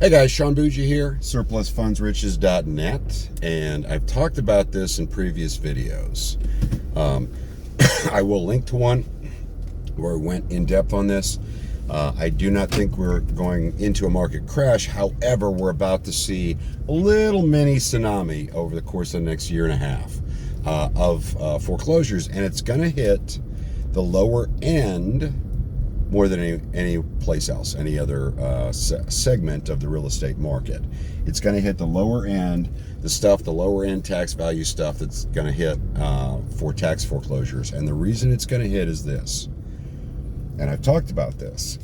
Hey guys, Sean Bougie here, surplusfundsriches.net, and I've talked about this in previous videos. I will link to one where I went in depth on this. I do not think we're going into a market crash. However, we're about to see a little mini tsunami over the course of the next year and a half of foreclosures, and it's going to hit the lower end more than any place else, any other segment of the real estate market. It's going to hit the lower end, the lower end tax value stuff that's going to hit for tax foreclosures. And the reason it's going to hit is this, and I've talked about this.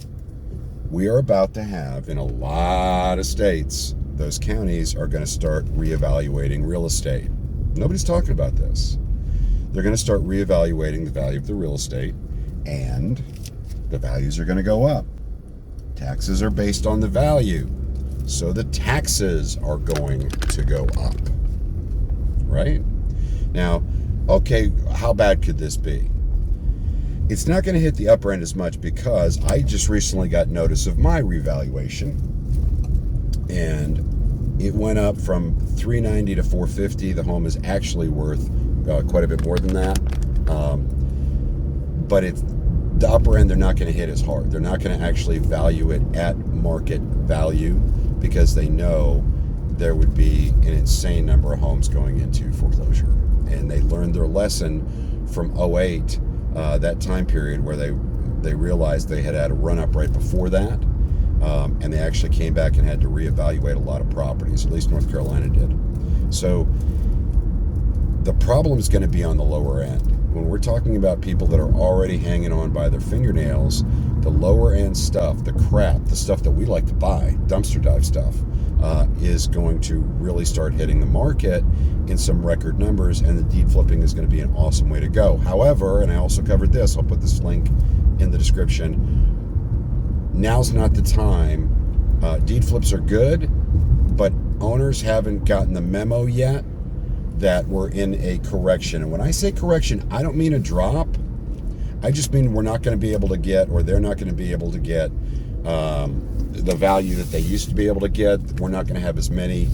We are about to have, in a lot of states, those counties are going to start reevaluating real estate. Nobody's talking about this. They're going to start reevaluating the value of the real estate, and the values are going to go up. Taxes are based on the value, so the taxes are going to go up, right? Now, okay, how bad could this be? It's not going to hit the upper end as much because I just recently got notice of my revaluation, and it went up from $390 to $450. The home is actually worth quite a bit more than that, but it's the upper end. They're not going to hit as hard. They're not going to actually value it at market value because they know there would be an insane number of homes going into foreclosure. And they learned their lesson from 2008, that time period where they realized they had a run up right before that, and they actually came back and had to reevaluate a lot of properties. At least North Carolina did. So the problem is going to be on the lower end. When we're talking about people that are already hanging on by their fingernails, the lower end stuff, the crap, the stuff that we like to buy, dumpster dive stuff, is going to really start hitting the market in some record numbers, and the deed flipping is going to be an awesome way to go. However, and I also covered this, I'll put this link in the description, now's not the time. Deed flips are good, but owners haven't gotten the memo yet that we're in a correction. And when I say correction, I don't mean a drop. I just mean we're not going to be able to get, or they're not going to be able to get the value that they used to be able to get. We're not going to have as many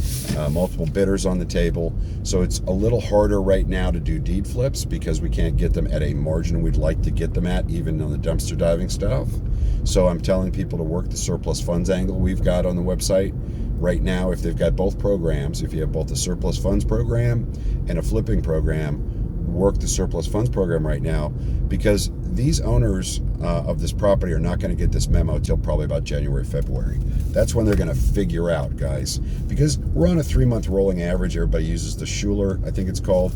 multiple bidders on the table. So it's a little harder right now to do deed flips because we can't get them at a margin we'd like to get them at, even on the dumpster diving stuff. So I'm telling people to work the surplus funds angle we've got on the website right now. If they've got both programs, if you have both a surplus funds program and a flipping program, work the surplus funds program right now, because these owners of this property are not going to get this memo till probably about January, February. That's when they're going to figure out, guys, because we're on a 3-month rolling average. Everybody uses the Schuler, I think it's called,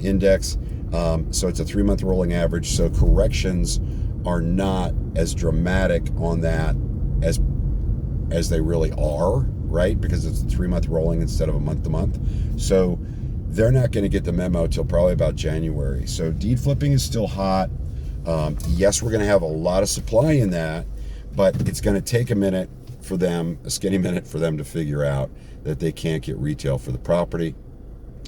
index. So it's a 3-month rolling average. So corrections are not as dramatic on that as they really are, right? Because it's a 3-month rolling instead of a month-to-month. So they're not going to get the memo till probably about January. So deed flipping is still hot. Yes, we're going to have a lot of supply in that, but it's going to take a skinny minute for them to figure out that they can't get retail for the property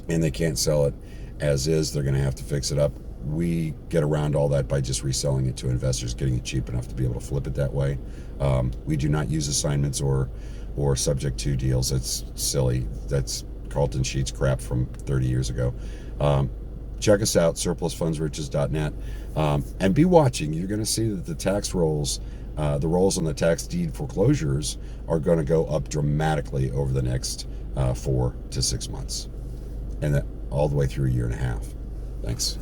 and they can't sell it as is. They're going to have to fix it up. We get around all that by just reselling it to investors, getting it cheap enough to be able to flip it that way. We do not use assignments or subject to deals. That's silly. That's Carlton Sheets crap from 30 years ago. Check us out, surplusfundsriches.net, and be watching. You're going to see that the tax rolls, the rolls on the tax deed foreclosures are going to go up dramatically over the next 4 to 6 months, and that all the way through a year and a half. Thanks.